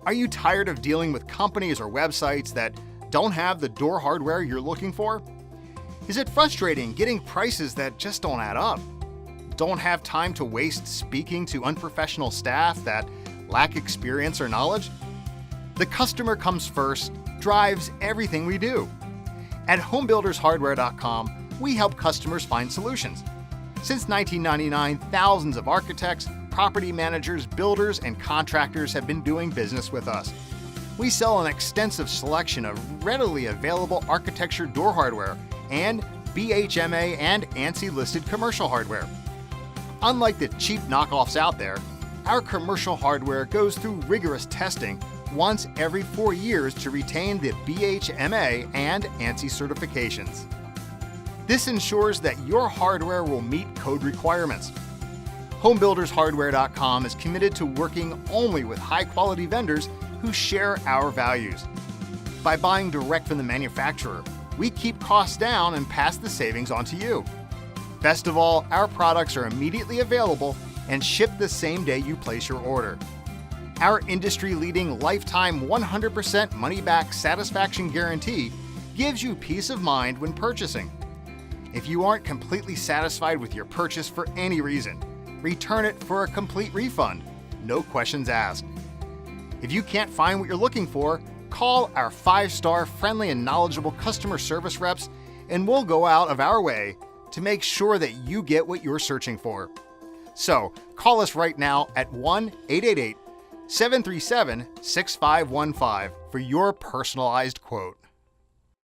Are you tired of dealing with companies or websites that don't have the door hardware you're looking for? Is it frustrating getting prices that just don't add up? Don't have time to waste speaking to unprofessional staff that lack experience or knowledge? The customer comes first, drives everything we do. At Homebuildershardware.com, we help customers find solutions. Since 1999, thousands of architects, property managers, builders, and contractors have been doing business with us. We sell an extensive selection of readily available architecture door hardware and BHMA and ANSI listed commercial hardware. Unlike the cheap knockoffs out there, our commercial hardware goes through rigorous testing once every 4 years to retain the BHMA and ANSI certifications. This ensures that your hardware will meet code requirements. Homebuildershardware.com is committed to working only with high-quality vendors who share our values. By buying direct from the manufacturer, we keep costs down and pass the savings on to you. Best of all, our products are immediately available and ship the same day you place your order. Our industry-leading lifetime 100% money-back satisfaction guarantee gives you peace of mind when purchasing. If you aren't completely satisfied with your purchase for any reason, return it for a complete refund, no questions asked. If you can't find what you're looking for, call our 5-star friendly and knowledgeable customer service reps and we'll go out of our way to make sure that you get what you're searching for. So call us right now at 1-888-737-6515 for your personalized quote.